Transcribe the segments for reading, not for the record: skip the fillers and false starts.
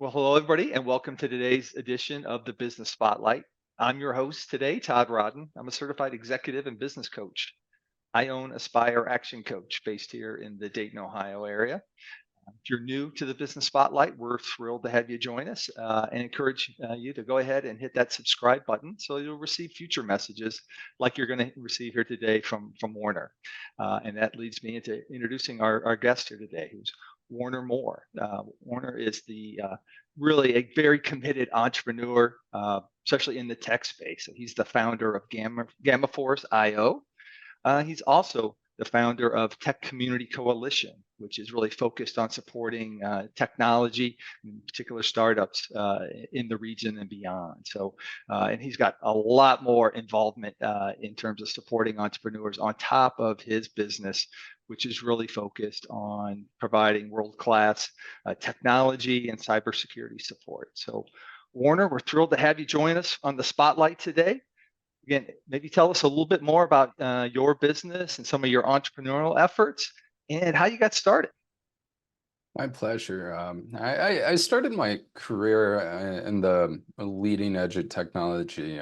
Well, hello, everybody, and welcome to today's edition of the Business Spotlight. I'm your host today, Todd Rodden. I'm a certified executive and business coach. I own Aspire Action Coach based here in the Dayton, Ohio area. If you're new to the Business Spotlight, we're thrilled to have you join us and encourage you to go ahead and hit that subscribe button so you'll receive future messages like you're going to receive here today from Warner. And that leads me into introducing our guest here today, who's Warner Moore. Warner is the really a very committed entrepreneur, especially in the tech space. So he's the founder of GammaForce IO. He's also the founder of Tech Community Coalition, which is really focused on supporting technology, in particular startups in the region and beyond. So, and he's got a lot more involvement in terms of supporting entrepreneurs on top of his business, which is really focused on providing world-class technology and cybersecurity support. So, Warner, we're thrilled to have you join us on the spotlight today. Again, maybe tell us a little bit more about your business and some of your entrepreneurial efforts and how you got started. My pleasure. I started my career in the leading edge of technology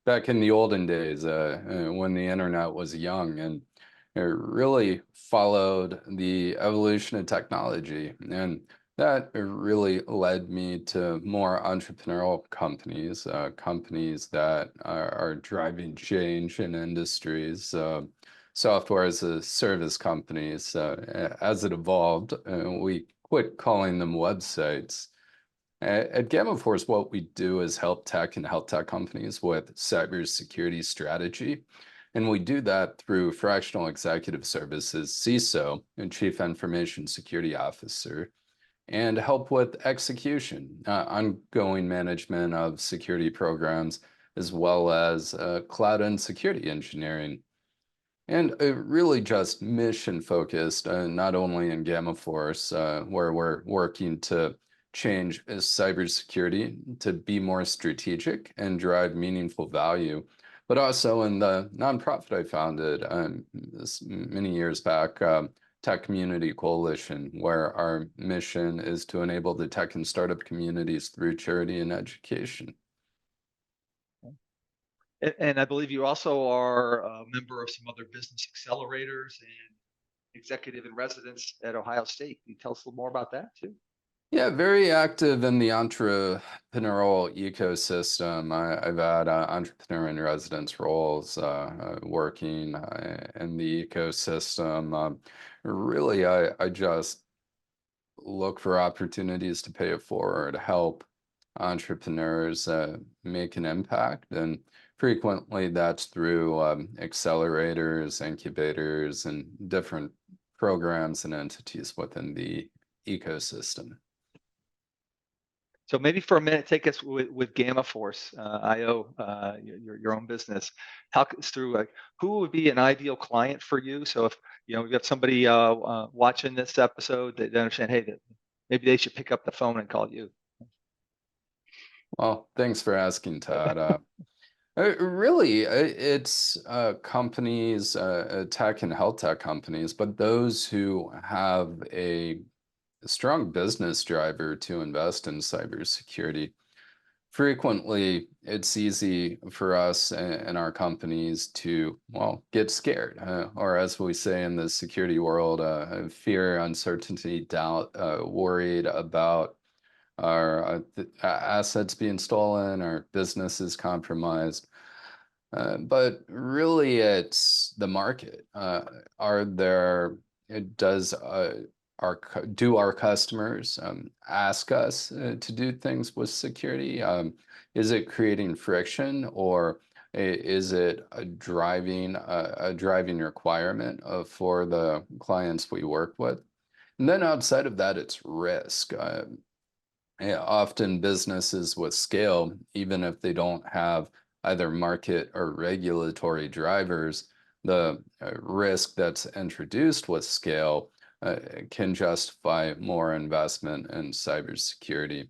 back in the olden days when the internet was young, and it really followed the evolution of technology. And that really led me to more entrepreneurial companies, companies that are driving change in industries. Software as a service companies. As it evolved, we quit calling them websites. At GammaForce, what we do is help tech and health tech companies with cybersecurity strategy. And we do that through fractional executive services, CISO, and Chief Information Security Officer, and help with execution, ongoing management of security programs, as well as cloud and security engineering. And really just mission focused, not only in GammaForce, where we're working to change cybersecurity to be more strategic and drive meaningful value, but also in the nonprofit I founded many years back, Tech Community Coalition, where our mission is to enable the tech and startup communities through charity and education. And I believe you also are a member of some other business accelerators and executive in residence at Ohio State. Can you tell us a little more about that too? Yeah, very active in the entrepreneurial ecosystem. I've had entrepreneur in residence roles working in the ecosystem. Really, I just look for opportunities to pay it forward, help entrepreneurs make an impact. And frequently that's through accelerators, incubators, and different programs and entities within the ecosystem. So maybe for a minute, take us with GammaForce IO, your own business. Talk us through like who would be an ideal client for you. So if we've got somebody watching this episode that they understand, hey, that maybe they should pick up the phone and call you. Well, thanks for asking, Todd. Really, it's companies, tech and health tech companies, but those who have a strong business driver to invest in cybersecurity. Frequently, it's easy for us and our companies to, well, get scared, or as we say in the security world, fear, uncertainty, doubt, worried about our assets being stolen, our businesses compromised. But really, it's the market. Are there, it does do our customers ask us to do things with security? Is it creating friction, or is it a driving requirement for the clients we work with? And then outside of that, it's risk. Often businesses with scale, even if they don't have either market or regulatory drivers, the risk that's introduced with scale can justify more investment in cybersecurity.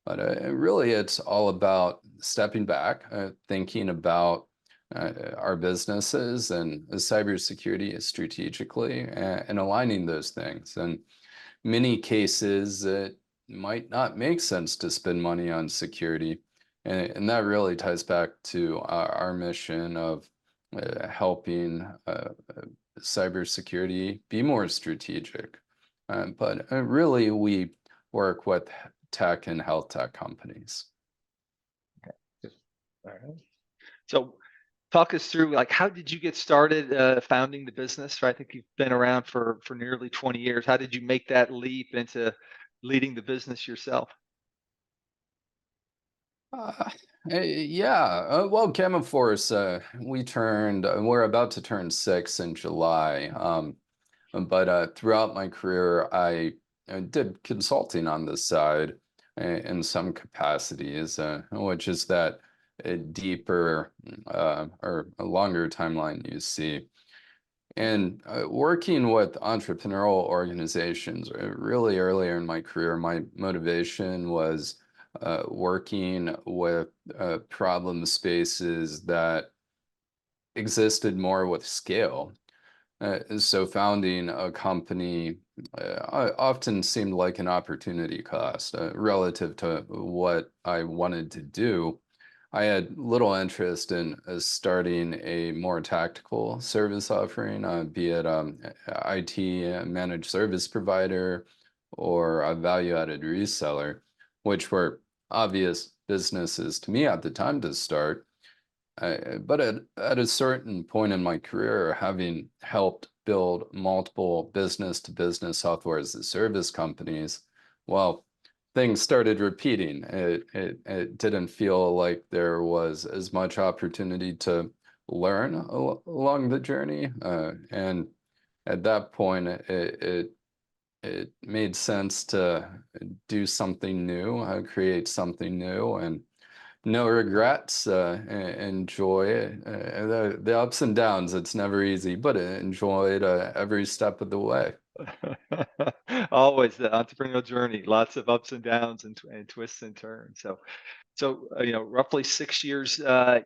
But really, it's all about stepping back, thinking about our businesses and cybersecurity strategically, and aligning those things. And many cases, might not make sense to spend money on security. And that really ties back to our mission of helping cybersecurity be more strategic. But really, we work with tech and health tech companies. Good. All right. So talk us through, like, how did you get started founding the business? Right? I think you've been around for nearly 20 years. How did you make that leap into leading the business yourself? Uh, yeah, well, GammaForce, we're about to turn 6 in July. But throughout my career, I did consulting on the side in some capacities, which is that deeper or a longer timeline you see. And working with entrepreneurial organizations, really earlier in my career, my motivation was working with problem spaces that existed more with scale. So founding a company often seemed like an opportunity cost relative to what I wanted to do. I had little interest in starting a more tactical service offering, be it IT managed service provider or a value-added reseller, which were obvious businesses to me at the time to start. But at a certain point in my career, having helped build multiple business-to-business software as a service companies, well, things started repeating. It didn't feel like there was as much opportunity to learn along the journey. And at that point, it made sense to do something new, create something new, and no regrets. Enjoy the ups and downs. It's never easy, but enjoyed every step of the way. Always the entrepreneurial journey, lots of ups and downs and twists and turns. So, roughly 6 years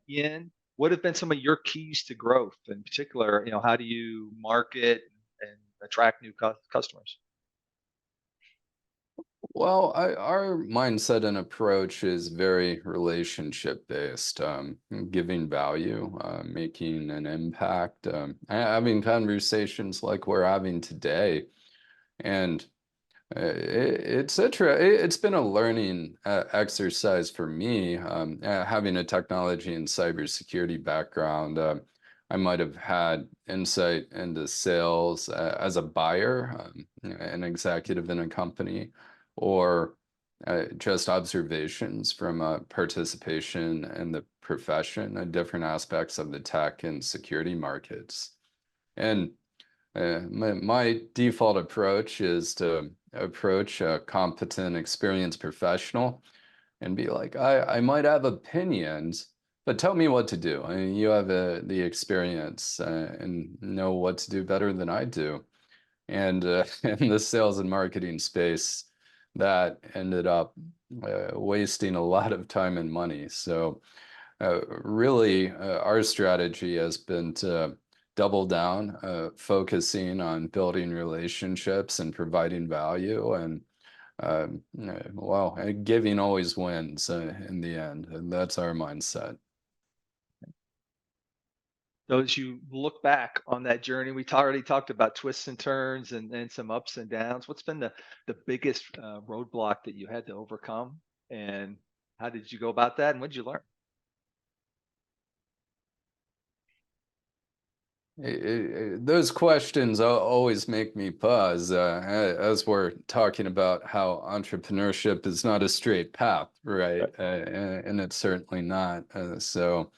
in, what have been some of your keys to growth? In particular, how do you market and attract new customers? Well, our mindset and approach is very relationship based, giving value, making an impact, having conversations like we're having today. And it's been a learning exercise for me, having a technology and cybersecurity background. I might have had insight into sales as a buyer, an executive in a company, or just observations from participation in the profession and different aspects of the tech and security markets. And my default approach is to approach a competent, experienced professional and be like, I might have opinions, but tell me what to do. I mean, you have the experience and know what to do better than I do. And in the sales and marketing space, that ended up wasting a lot of time and money. So really, our strategy has been to double down, focusing on building relationships and providing value, and well, giving always wins in the end, and that's our mindset. So as you look back on that journey, already talked about twists and turns and some ups and downs. What's been the biggest roadblock that you had to overcome, and how did you go about that, and what did you learn? Those questions always make me pause as we're talking about how entrepreneurship is not a straight path, right? Right. And it's certainly not. So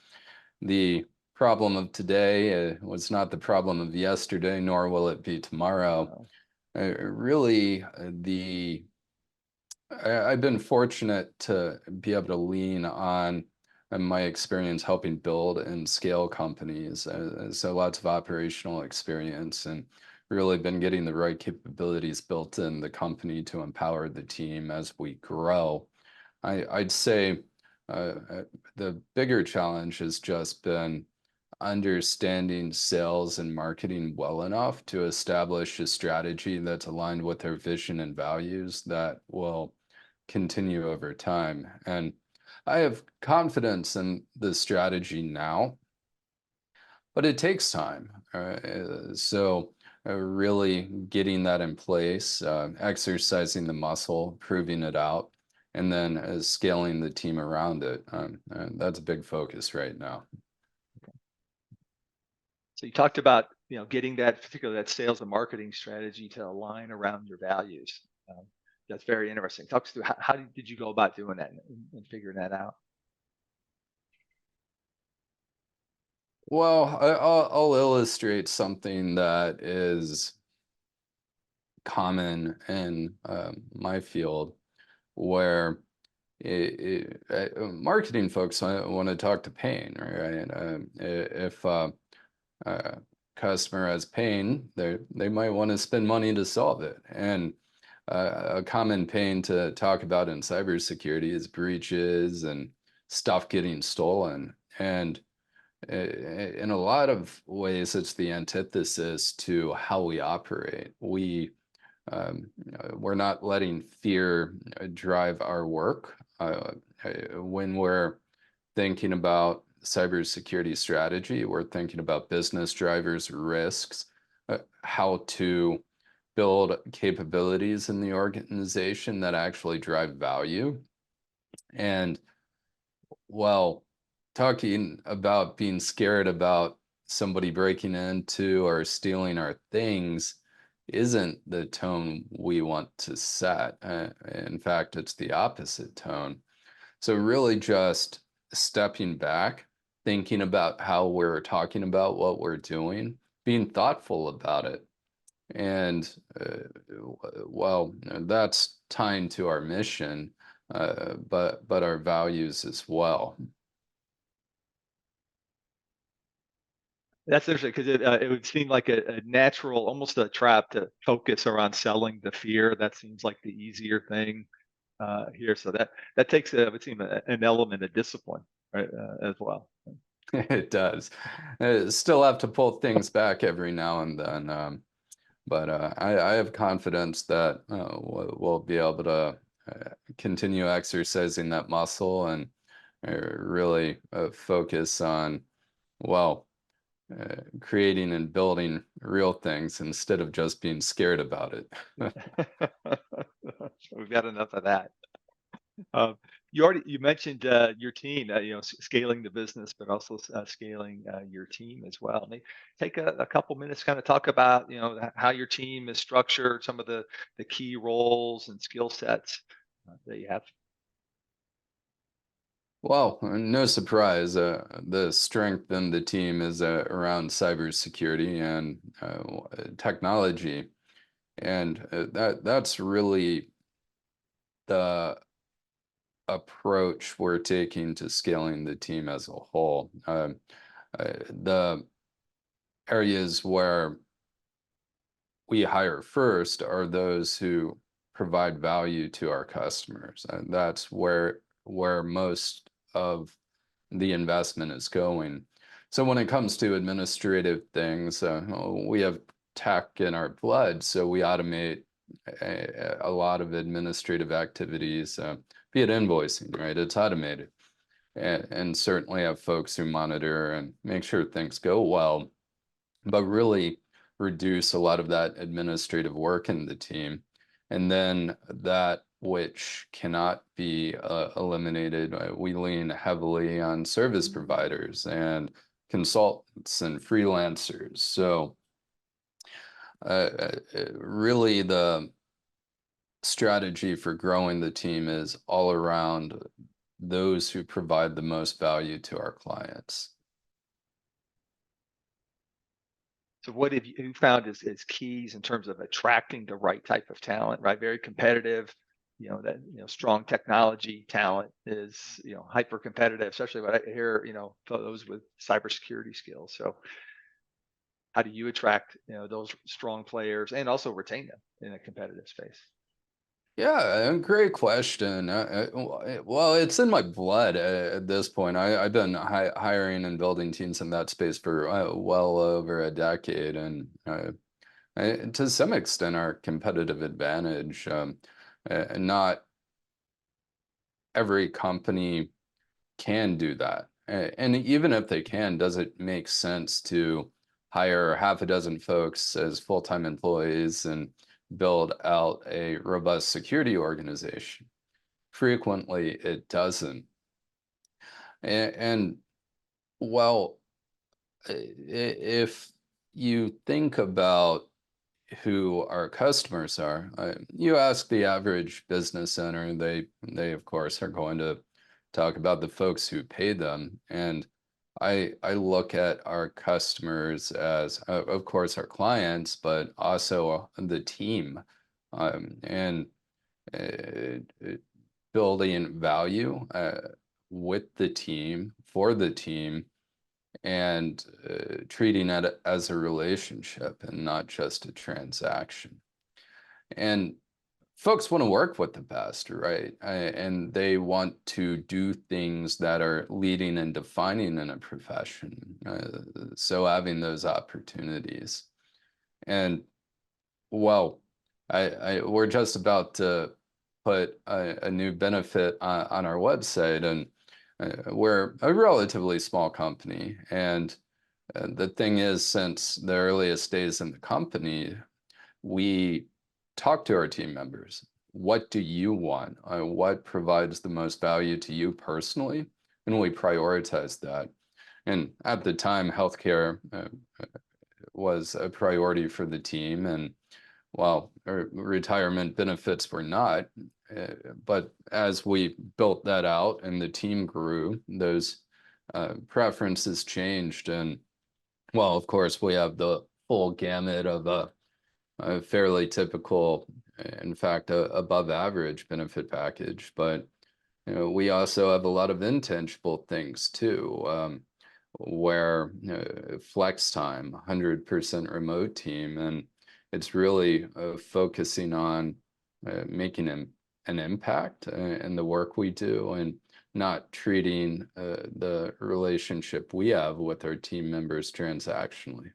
the problem of today was not the problem of yesterday, nor will it be tomorrow. Uh, Really, I've been fortunate to be able to lean on my experience helping build and scale companies. So lots of operational experience and really been getting the right capabilities built in the company to empower the team as we grow. I'd say the bigger challenge has just been understanding sales and marketing well enough to establish a strategy that's aligned with their vision and values that will continue over time. And I have confidence in the strategy now, but it takes time. Really getting that in place, exercising the muscle, proving it out, and then scaling the team around it. That's a big focus right now. So you talked about, getting that, particularly that sales and marketing strategy to align around your values. That's very interesting. Talk us through how did you go about doing that and figuring that out? Well, I'll illustrate something that is common in my field, where marketing folks want to talk to pain, right? If a customer has pain, they might want to spend money to solve it. And a common pain to talk about in cybersecurity is breaches and stuff getting stolen. And in a lot of ways, it's the antithesis to how we operate. We're not letting fear drive our work. When we're thinking about cybersecurity strategy, we're thinking about business drivers, risks, how to build capabilities in the organization that actually drive value. And well, talking about being scared about somebody breaking into or stealing our things isn't the tone we want to set. In fact, it's the opposite tone. So really just stepping back, thinking about how we're talking about what we're doing, being thoughtful about it. And that's tying to our mission, but our values as well. That's interesting because it would seem like a natural, almost a trap to focus around selling the fear. That seems like the easier thing here. So that takes, it would seem, an element of discipline, right, as well. It does. Still have to pull things back every now and then. But I have confidence that we'll be able to continue exercising that muscle and really focus on, well, creating and building real things instead of just being scared about it. We've got enough of that. You mentioned your team, scaling the business, but also scaling your team as well. Maybe take a couple minutes, kind of talk about how your team is structured, some of the key roles and skill sets that you have. Well, no surprise, the strength in the team is around cybersecurity and technology, and that's really the approach we're taking to scaling the team as a whole. The areas where we hire first are those who provide value to our customers, and that's where most of the investment is going. So when it comes to administrative things, we have tech in our blood, so we automate a lot of administrative activities, be it invoicing, right? It's automated. And certainly have folks who monitor and make sure things go well, but really reduce a lot of that administrative work in the team. And then that which cannot be eliminated, we lean heavily on service providers and consultants and freelancers. So really the strategy for growing the team is all around those who provide the most value to our clients. So what have you found is keys in terms of attracting the right type of talent, right? Very competitive, that, strong technology talent is, hyper competitive, especially what I hear, those with cybersecurity skills. So how do you attract, those strong players and also retain them in a competitive space? Yeah, great question. Well, it's in my blood at this point. I've been hiring and building teams in that space for well over a decade, and to some extent, our competitive advantage, not every company can do that. And even if they can, does it make sense to hire half a dozen folks as full-time employees and build out a robust security organization? Frequently, it doesn't. And well, if you think about who our customers are, you ask the average business owner, they of course are going to talk about the folks who pay them. And I look at our customers as, of course, our clients, but also the team, and uh, building value with the team, for the team, and treating it as a relationship and not just a transaction. And folks want to work with the best, right? And they want to do things that are leading and defining in a profession. So having those opportunities. And well, we're just about to put a new benefit on our website, and we're a relatively small company. And the thing is, since the earliest days in the company, we talk to our team members. What do you want? What provides the most value to you personally? And we prioritize that. And at the time, healthcare was a priority for the team. And while retirement benefits were not, but as we built that out and the team grew, those preferences changed. And well, of course, we have the full gamut of a fairly typical, in fact, above average benefit package. But we also have a lot of intangible things too, where flex time, 100% remote team, and it's really focusing on making an impact in the work we do, and not treating the relationship we have with our team members transactionally.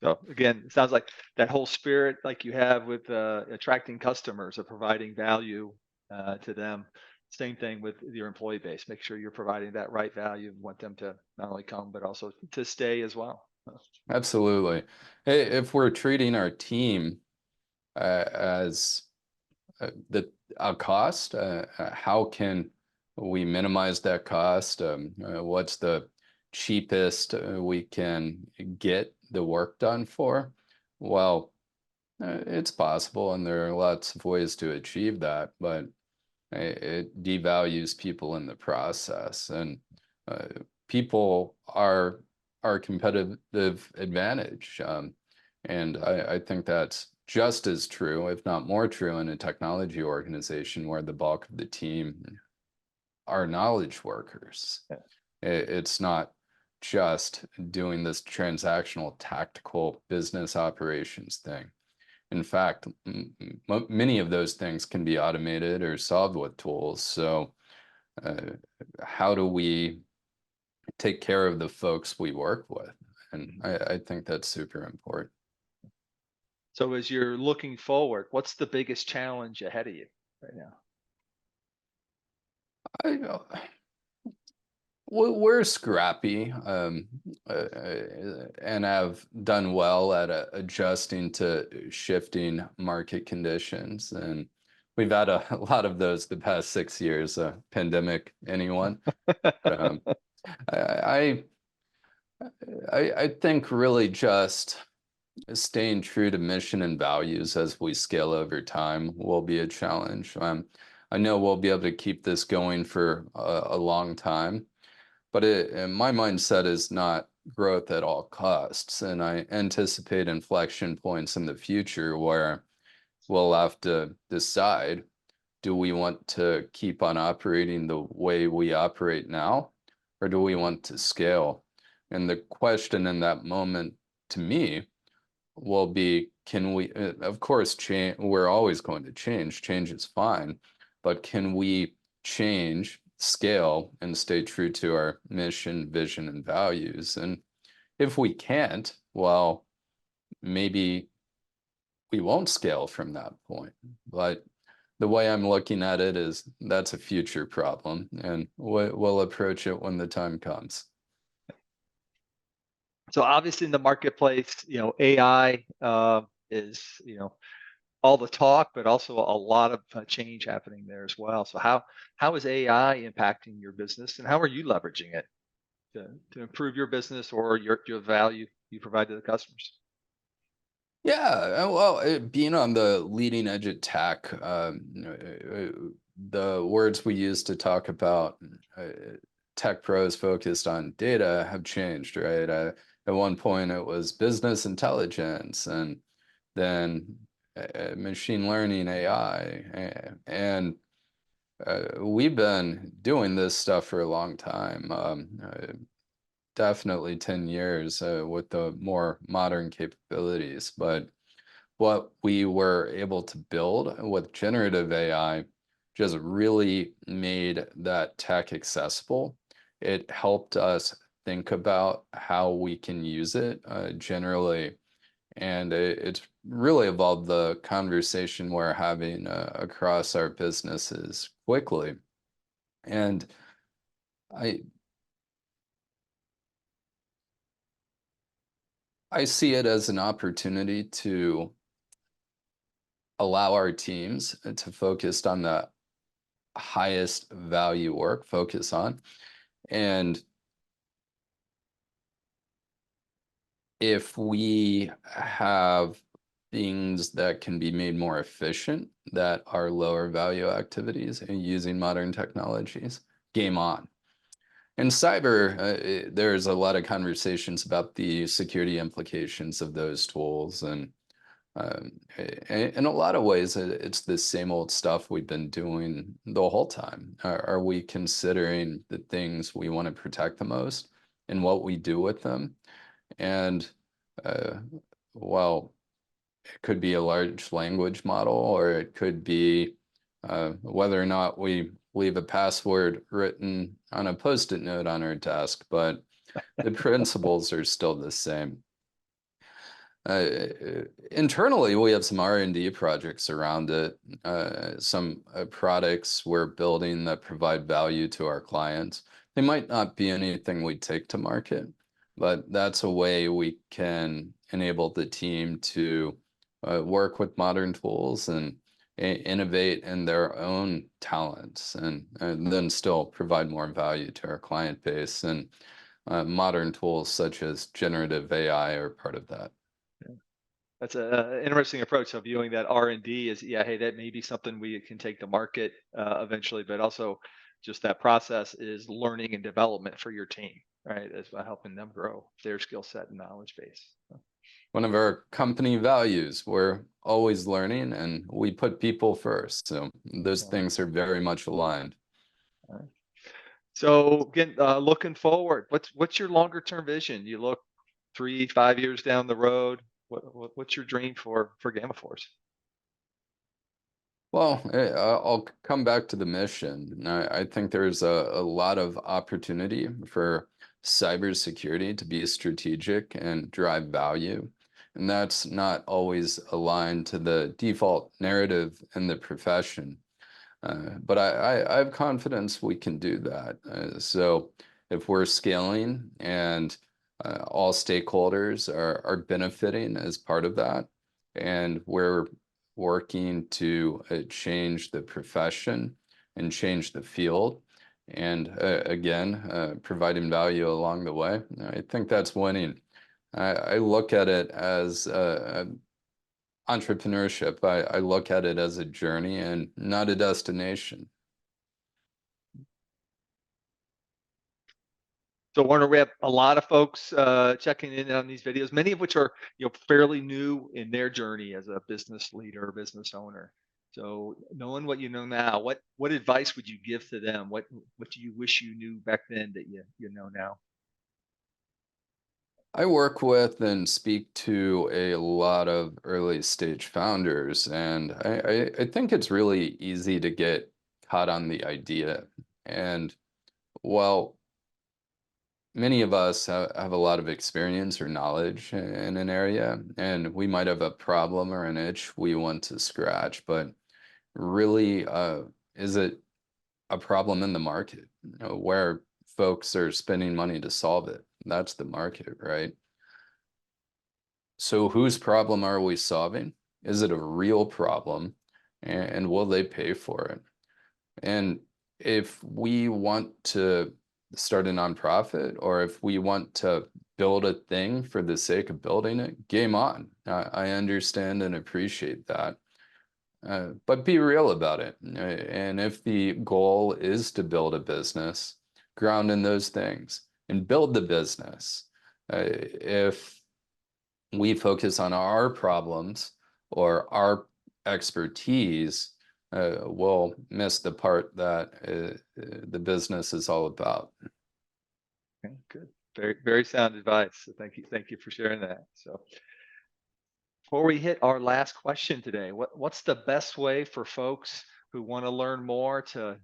So again, it sounds like that whole spirit, like you have with attracting customers or providing value to them. Same thing with your employee base. Make sure you're providing that right value. And want them to not only come but also to stay as well. Absolutely. If we're treating our team as a cost, how can we minimize that cost? What's the cheapest we can get the work done for? Well, it's possible, and there are lots of ways to achieve that, but it devalues people in the process, and uh, people are our competitive advantage. And I think that's just as true, if not more true, in a technology organization where the bulk of the team are knowledge workers. Yeah. It's not just doing this transactional, tactical business operations thing. In fact, many of those things can be automated or solved with tools. So how do we take care of the folks we work with? And I think that's super important. So as you're looking forward, what's the biggest challenge ahead of you right now? I, we're scrappy, and have done well at adjusting to shifting market conditions. And we've had a lot of those the past 6 years, pandemic, anyone. Um, I, I think really just staying true to mission and values as we scale over time will be a challenge. I know we'll be able to keep this going for a long time, but my mindset is not growth at all costs. And I anticipate inflection points in the future where we'll have to decide, do we want to keep on operating the way we operate now, or do we want to scale? And the question in that moment to me will be, can we, of course, change, we're always going to change is fine, but can we change, scale, and stay true to our mission, vision, and values? And if we can't, well, maybe we won't scale from that point. But the way I'm looking at it is that's a future problem, and we'll approach it when the time comes. So obviously in the marketplace, AI is, all the talk, but also a lot of change happening there as well. So how is AI impacting your business, and how are you leveraging it to improve your business or your value you provide to the customers? Yeah, well, being on the leading edge of tech, the words we use to talk about tech pros focused on data have changed, right? At one point, it was business intelligence, and then machine learning, AI, and we've been doing this stuff for a long time. Definitely 10 years with the more modern capabilities. But what we were able to build with generative AI just really made that tech accessible. It helped us think about how we can use it generally. And it's really evolved the conversation we're having across our businesses quickly. And I I see it as an opportunity to allow our teams to focus on the highest value work, focus on. And if we have things that can be made more efficient that are lower value activities and using modern technologies, game on. In cyber, there's a lot of conversations about the security implications of those tools. And in a lot of ways, it's the same old stuff we've been doing the whole time. Are we considering the things we want to protect the most and what we do with them? And uh, well, it could be a large language model, or it could be whether or not we leave a password written on a post-it note on our desk, but the principles are still the same. Internally, we have some R&D projects around it, some products we're building that provide value to our clients. They might not be anything we take to market, but that's a way we can enable the team to work with modern tools and innovate in their own talents, and then still provide more value to our client base. And modern tools such as generative AI are part of that. That's a interesting approach of viewing that R&D as, yeah, hey, that may be something we can take to market eventually, but also just that process is learning and development for your team, right? As by helping them grow their skill set and knowledge base. One of our company values, we're always learning and we put people first. So those things are very much aligned. All right. So again, looking forward, what's your longer term vision? You look 3, 5 years down the road. What's your dream for GammaForce? Well, I'll come back to the mission. I think there's a lot of opportunity for cybersecurity to be strategic and drive value. And that's not always aligned to the default narrative in the profession. But I have confidence we can do that. So if we're scaling and all stakeholders are benefiting as part of that, and we're working to change the profession and change the field, and again, providing value along the way, I think that's winning. I look at it as entrepreneurship. I look at it as a journey and not a destination. So Warner, we have a lot of folks checking in on these videos, many of which are fairly new in their journey as a business leader, business owner. So knowing what you know now, what advice would you give to them? What do you wish you knew back then that you know now? I work with and speak to a lot of early stage founders, and I think it's really easy to get caught on the idea. And while many of us have a lot of experience or knowledge in an area, and we might have a problem or an itch we want to scratch, but really, is it a problem in the market, where folks are spending money to solve it? That's the market, right? So whose problem are we solving? Is it a real problem? And will they pay for it? And if we want to start a nonprofit, or if we want to build a thing for the sake of building it, game on. I understand and appreciate that. But be real about it. And if the goal is to build a business, ground in those things and build the business. If we focus on our problems or our expertise, we'll miss the part that the business is all about. Okay, good. Very, very sound advice. So thank you for sharing that. So before we hit our last question today, what's the best way for folks who want to learn more to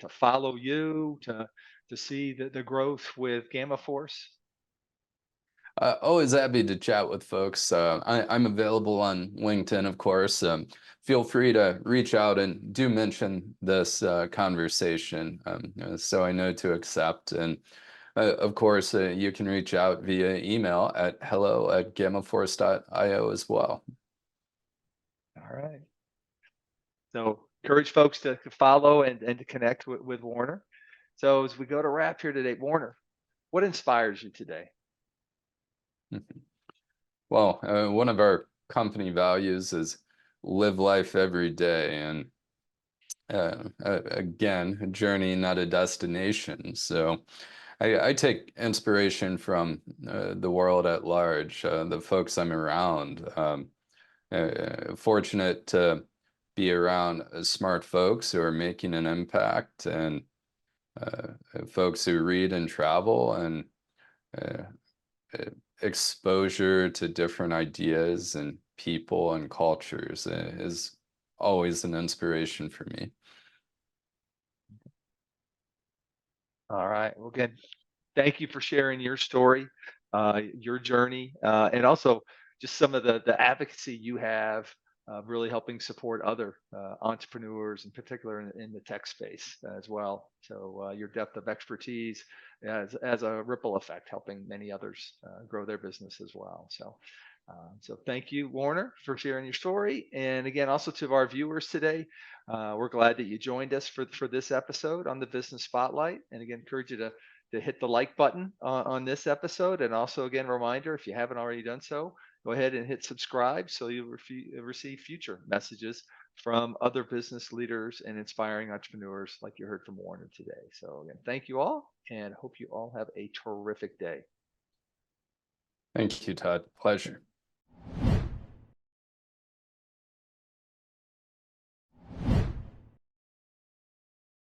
follow you, to see the growth with GammaForce? Always happy to chat with folks. I'm available on LinkedIn, of course. Feel free to reach out and do mention this conversation, so I know to accept. And of course, you can reach out via email at hello@gammaforce.io as well. All right. So encourage folks to follow and to connect with Warner. So as we go to wrap here today, Warner, what inspires you today? Well, one of our company values is live life every day. And again, a journey, not a destination. So I take inspiration from the world at large, the folks I'm around. Fortunate to be around smart folks who are making an impact, and folks who read and travel, and uh, exposure to different ideas and people and cultures is always an inspiration for me. All right. Well, again, thank you for sharing your story, your journey, and also just some of the advocacy you have, really helping support other entrepreneurs, in particular in the tech space as well. So your depth of expertise as a ripple effect, helping many others grow their business as well. So thank you, Warner, for sharing your story. And again, also to our viewers today, we're glad that you joined us for this episode on the Business Spotlight. And again, encourage you to hit the like button on this episode. And also, again, reminder, if you haven't already done so, go ahead and hit subscribe so you'll receive future messages from other business leaders and inspiring entrepreneurs like you heard from Warner today. So again, thank you all, and hope you all have a terrific day. Thank you, Todd. Pleasure.